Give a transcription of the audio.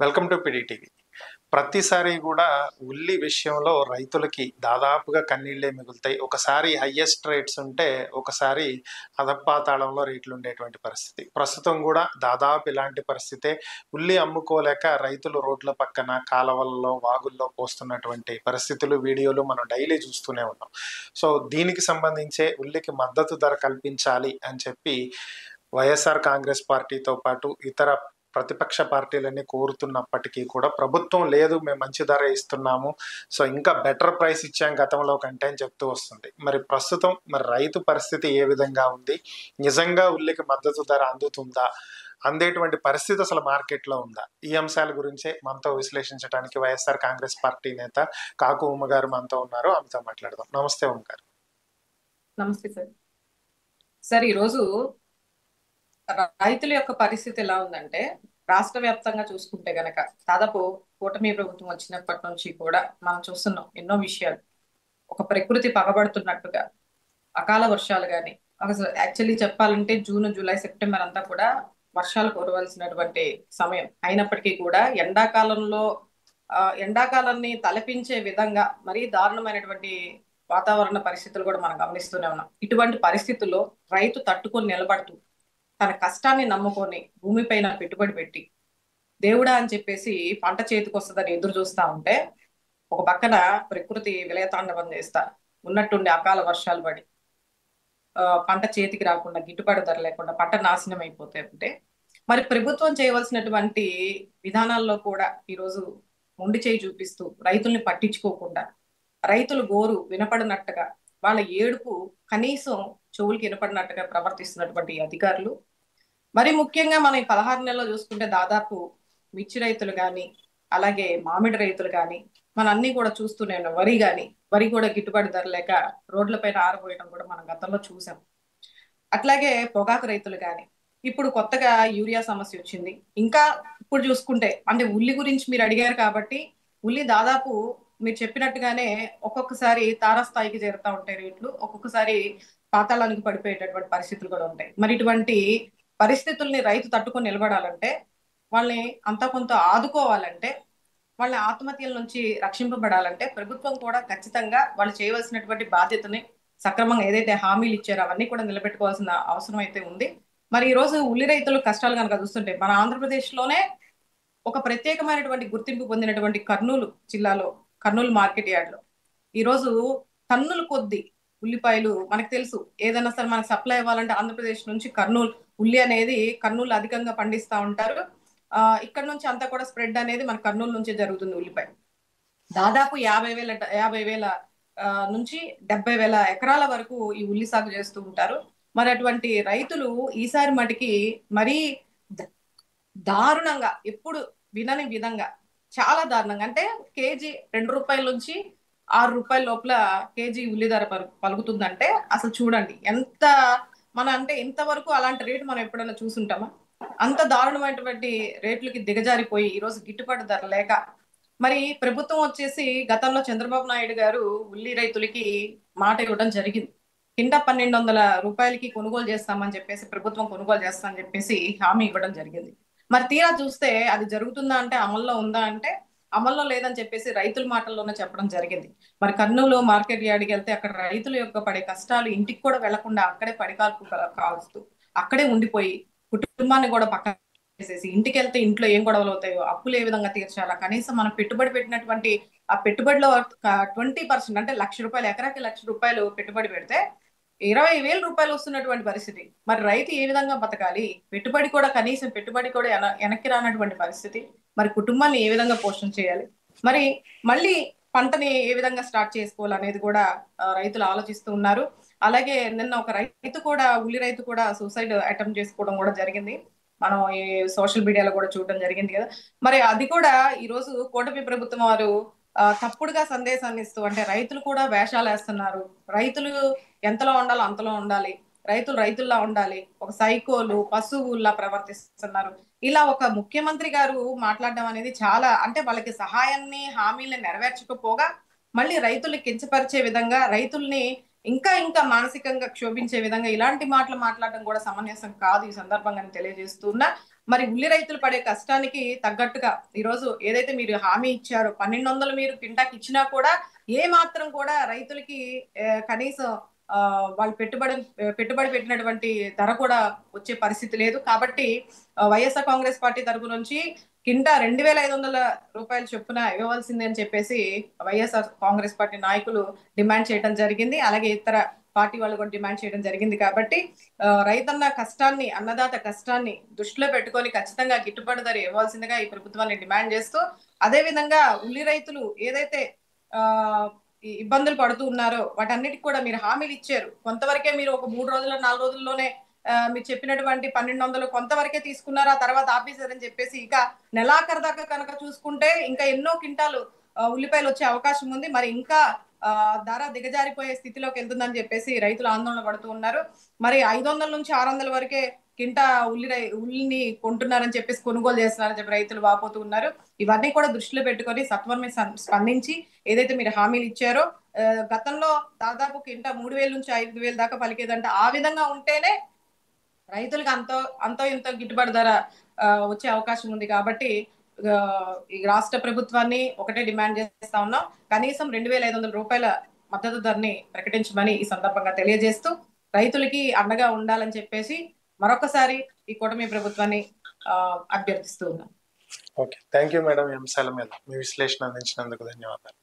Welcome to PDTV. ప్రతిసారి కూడా ఉల్లి విషయంలో రైతులకి దాదాపుగా కన్నీళ్లే మిగులుతాయి. ఒకసారి హైయెస్ట్ రేట్స్ ఉంటే, ఒకసారి అధపాతాళంలో రేట్లు ఉండేటువంటి పరిస్థితి. ప్రస్తుతం కూడా దాదాపు ఇలాంటి పరిస్థితే. ఉల్లి అమ్ముకోలేక రైతులు రోడ్ల పక్కన, కాలవల్లో, వాగుల్లో పోస్తున్నటువంటి పరిస్థితులు, వీడియోలు మనం డైలీ చూస్తూనే ఉన్నాం. సో దీనికి సంబంధించే ఉల్లికి మద్దతు ధర కల్పించాలి అని చెప్పి వైఎస్ఆర్ కాంగ్రెస్ పార్టీతో పాటు ఇతర ప్రతిపక్ష పార్టీలన్నీ కోరుతున్నప్పటికీ కూడా ప్రభుత్వం లేదు, మేము మంచి ధర ఇస్తున్నాము, సో ఇంకా బెటర్ ప్రైస్ ఇచ్చాం గతంలో కంటే అని చెప్తూ వస్తుంది. మరి ప్రస్తుతం రైతు పరిస్థితి ఏ విధంగా ఉంది? నిజంగా ఉల్లికి మద్దతు ధర అందుతుందా? అందేటువంటి పరిస్థితి అసలు మార్కెట్లో ఉందా? ఈ అంశాల గురించే మనతో విశ్లేషించడానికి వైఎస్ఆర్ కాంగ్రెస్ పార్టీ నేత కాకు ఉమ్మ గారు మనతో ఉన్నారు. ఆమెతో మాట్లాడదాం. నమస్తే ఉమ్మ గారు. నమస్తే సార్. సార్, ఈరోజు రైతుల యొక్క పరిస్థితి ఎలా ఉందంటే, రాష్ట్ర వ్యాప్తంగా చూసుకుంటే గనక దాదాపు కూటమి ప్రభుత్వం వచ్చినప్పటి నుంచి కూడా మనం చూస్తున్నాం ఎన్నో విషయాలు. ఒక ప్రకృతి పగబడుతున్నట్టుగా అకాల వర్షాలు కానీ, అసలు యాక్చువల్లీ చెప్పాలంటే జూన్, జూలై, సెప్టెంబర్ అంతా కూడా వర్షాలు కురవలసినటువంటి సమయం అయినప్పటికీ కూడా ఎండాకాలాన్ని తలపించే విధంగా మరీ దారుణమైనటువంటి వాతావరణ పరిస్థితులు కూడా మనం గమనిస్తూనే ఉన్నాం. ఇటువంటి పరిస్థితుల్లో రైతు తట్టుకొని నిలబడుతూ తన కష్టాన్ని నమ్ముకొని భూమిపైన పెట్టుబడి పెట్టి దేవుడా అని చెప్పేసి పంట చేతికి వస్తుందని ఎదురు చూస్తా ఉంటే, ఒక పక్కన ప్రకృతి విలయతాండవం చేస్తా ఉన్నట్టుండి అకాల వర్షాలు పడి పంట చేతికి రాకుండా, గిట్టుబాటు ధర లేకుండా పంట నాశనం అయిపోతే ఉంటే, మరి ప్రభుత్వం చేయవలసినటువంటి విధానాల్లో కూడా ఈరోజు మొండి చేయి చూపిస్తూ రైతుల్ని పట్టించుకోకుండా, రైతులు గోరు వినపడినట్టుగా, వాళ్ళ ఏడుపు కనీసం చెవులకి వినపడినట్టుగా ప్రవర్తిస్తున్నటువంటి అధికారులు, మరి ముఖ్యంగా మనం ఈ 16 నెలల్లో చూసుకుంటే దాదాపు మిర్చి రైతులు కానీ, అలాగే మామిడి రైతులు కానీ, మన అన్ని కూడా చూస్తూనే ఉన్నాం. వరి కూడా గిట్టుబాటు ధర లేక రోడ్లపైన ఆరబోయడం కూడా మనం గతంలో చూసాం. అట్లాగే పొగాకు రైతులు కానీ, ఇప్పుడు కొత్తగా యూరియా సమస్య వచ్చింది. ఇంకా ఇప్పుడు చూసుకుంటే, అంటే ఉల్లి గురించి మీరు అడిగారు కాబట్టి, ఉల్లి దాదాపు మీరు చెప్పినట్టుగానే ఒక్కొక్కసారి తారాస్థాయికి చేరుతా ఉంటాయి రేట్లు, ఒక్కొక్కసారి పాతాళానికి పడిపోయేటటువంటి పరిస్థితులు కూడా ఉంటాయి. మరి ఇటువంటి పరిస్థితుల్ని రైతు తట్టుకొని నిలబడాలంటే, వాళ్ళని అంత కొంత ఆదుకోవాలంటే, వాళ్ళ ఆత్మహత్యల నుంచి రక్షింపబడాలంటే ప్రభుత్వం కూడా ఖచ్చితంగా వాళ్ళు చేయవలసినటువంటి బాధ్యతని సక్రమంగా ఏదైతే హామీలు ఇచ్చారో అవన్నీ కూడా నిలబెట్టుకోవాల్సిన అవసరం అయితే ఉంది. మరి ఈ రోజు ఉల్లి రైతులు కష్టాలు కనుక చూస్తుంటే, మన ఆంధ్రప్రదేశ్ లోనే ఒక ప్రత్యేకమైనటువంటి గుర్తింపు పొందినటువంటి కర్నూలు జిల్లాలో, కర్నూలు మార్కెట్ యార్డ్ లో ఈరోజు టన్నుల కొద్ది ఉల్లిపాయలు, మనకు తెలుసు ఏదైనా సరే మనకు సప్లై అవ్వాలంటే ఆంధ్రప్రదేశ్ నుంచి కర్నూలు ఉల్లి అనేది కర్నూలు అధికంగా పండిస్తూ ఉంటారు. ఇక్కడ నుంచి అంతా కూడా స్ప్రెడ్ అనేది మన కర్నూలు నుంచే జరుగుతుంది. ఉల్లిపాయ దాదాపు 50,000 నుంచి 70,000 ఎకరాల వరకు ఈ ఉల్లి సాగు చేస్తూ ఉంటారు. మరి అటువంటి రైతులు ఈసారి మటుకి మరీ దారుణంగా, ఎప్పుడు వినని విధంగా, చాలా దారుణంగా, అంటే కేజీ 2 రూపాయల నుంచి 6 రూపాయల లోపల కేజీ ఉల్లి ధర పలుకుతుందంటే అసలు చూడండి ఎంత అంటే ఇంతవరకు అలాంటి రేటు మనం ఎప్పుడైనా చూసుంటామా? అంత దారుణమైనటువంటి రేట్లకి దిగజారిపోయి ఈరోజు గిట్టుబాటు ధర లేక, మరి ప్రభుత్వం వచ్చేసి గతంలో చంద్రబాబు నాయుడు గారు ఉల్లి రైతులకి మాట ఇవ్వడం జరిగింది. కింద 1,200 రూపాయలకి కొనుగోలు చేస్తామని చెప్పేసి, ప్రభుత్వం కొనుగోలు చేస్తామని చెప్పేసి హామీ ఇవ్వడం జరిగింది. మరి తీరా చూస్తే అది జరుగుతుందా అంటే, అమల్లో ఉందా అంటే అమల్లో లేదని చెప్పేసి రైతుల మాటల్లోనే చెప్పడం జరిగింది. మరి కర్నూలు మార్కెట్ యార్డ్కి వెళ్తే అక్కడ రైతుల యొక్క పడే కష్టాలు ఇంటికి కూడా వెళ్లకుండా అక్కడే కాల్స్తూ అక్కడే ఉండిపోయి కుటుంబాన్ని కూడా పక్కన చేసేసి, ఇంటికి వెళ్తే ఇంట్లో ఏం గొడవలు అవుతాయో, అప్పులు ఏ విధంగా తీర్చాలా, కనీసం మనం పెట్టుబడి పెట్టినటువంటి ఆ పెట్టుబడిలో 20% అంటే ₹1,00,000, ఎకరాకి ₹1,00,000 పెట్టుబడి పెడితే 20,000 రూపాయలు వస్తున్నటువంటి పరిస్థితి. మరి రైతు ఏ విధంగా బతకాలి? కనీసం పెట్టుబడి కూడా వెనక్కి రానటువంటి పరిస్థితి. మరి కుటుంబాన్ని ఏ విధంగా పోషణ చేయాలి? మరి మళ్ళీ పంటని ఏ విధంగా స్టార్ట్ చేసుకోవాలనేది కూడా రైతులు ఆలోచిస్తూ ఉన్నారు. అలాగే నిన్న ఒక ఉల్లి రైతు కూడా సూసైడ్ అటెంప్ట్ చేసుకోవడం కూడా జరిగింది. మనం ఈ సోషల్ మీడియాలో కూడా చూడడం జరిగింది కదా. మరి అది కూడా ఈరోజు కూటమి ప్రభుత్వం వారు తప్పుడుగా సందేశాన్ని ఇస్తూ, అంటే రైతులు కూడా వేషాలు వేస్తున్నారు, రైతులు ఎంతలో ఉండాలో అంతలో ఉండాలి, రైతులు రైతుల్లా ఉండాలి, ఒక సైకోలు పశువుల్లా ప్రవర్తిస్తున్నారు, ఇలా ఒక ముఖ్యమంత్రి గారు మాట్లాడడం అనేది చాలా, అంటే వాళ్ళకి సహాయాన్ని హామీలను నెరవేర్చకపోగా మళ్ళీ రైతుల్ని కించపరిచే విధంగా, రైతుల్ని ఇంకా ఇంకా మానసికంగా క్షోభించే విధంగా ఇలాంటి మాటలు మాట్లాడడం కూడా సమంజసం కాదు ఈ సందర్భంగా తెలియజేస్తున్నా. మరి ఉల్లి రైతులు పడే కష్టానికి తగ్గట్టుగా ఈరోజు ఏదైతే మీరు హామీ ఇచ్చారో 1200 మీరు కింటాకి ఇచ్చినా కూడా ఏ మాత్రం కూడా రైతులకి కనీసం వాళ్ళు పెట్టుబడి పెట్టినటువంటి ధర కూడా వచ్చే పరిస్థితి లేదు. కాబట్టి వైఎస్ఆర్ కాంగ్రెస్ పార్టీ తరపు నుంచి కింటా 2500 రూపాయలు చొప్పున ఇవ్వవలసింది అని చెప్పేసి వైఎస్ఆర్ కాంగ్రెస్ పార్టీ నాయకులు డిమాండ్ చేయడం జరిగింది. అలాగే ఇతర పార్టీ వాళ్ళు కూడా డిమాండ్ చేయడం జరిగింది. కాబట్టి రైతన్న కష్టాన్ని, అన్నదాత కష్టాన్ని దృష్టిలో పెట్టుకొని ఖచ్చితంగా గిట్టుబాటు ధర ఇవ్వాల్సిందిగా ఈ ప్రభుత్వాన్ని డిమాండ్ చేస్తూ, అదే విధంగా ఉల్లి రైతులు ఏదైతే ఇబ్బందులు పడుతూ ఉన్నారో వాటన్నిటికి కూడా మీరు హామీలు ఇచ్చారు. కొంతవరకే మీరు ఒక 3 రోజుల 4 రోజుల్లోనే మీరు చెప్పినటువంటి 1200 కొంతవరకే తీసుకున్నారు, ఆ తర్వాత ఆపేశారని చెప్పేసి ఇక నెలాఖరు దాకా కనుక చూసుకుంటే ఇంకా ఎన్నో కింటాలు ఉల్లిపాయలు వచ్చే అవకాశం ఉంది. మరి ఇంకా ధర దిగజారిపోయే స్థితిలోకి వెళ్తుందని చెప్పేసి రైతులు ఆందోళన పడుతూ ఉన్నారు. మరి 500 నుంచి 600 వరకే కింటా ఉల్లిని కొంటున్నారని చెప్పేసి, కొనుగోలు చేస్తున్నారని చెప్పి రైతులు వాపోతూ ఉన్నారు. ఇవన్నీ కూడా దృష్టిలో పెట్టుకొని సత్వరమే స్పందించి ఏదైతే మీరు హామీలు ఇచ్చారో, గతంలో దాదాపు కింటా 3000 నుంచి 5000 దాకా పలికేదంట. ఆ విధంగా ఉంటేనే రైతులకు అంతో ఇంతో గిట్టుబాటు ధర వచ్చే అవకాశం ఉంది. కాబట్టి ఈ రాష్ట్ర ప్రభుత్వాన్ని ఒకటే డిమాండ్ చేస్తా ఉన్నాం, కనీసం 2500 రూపాయల మద్దతు ధరని ప్రకటించమని ఈ సందర్భంగా తెలియజేస్తూ రైతులకి అండగా ఉండాలని చెప్పేసి మరొకసారి ఈ కూటమి ప్రభుత్వాన్ని అభ్యర్థిస్తూ ఉన్నాం. Okay, thank you madam. ఈ అంశాల మీద మీ విశ్లేషణ అందించినందుకు ధన్యవాదాలు.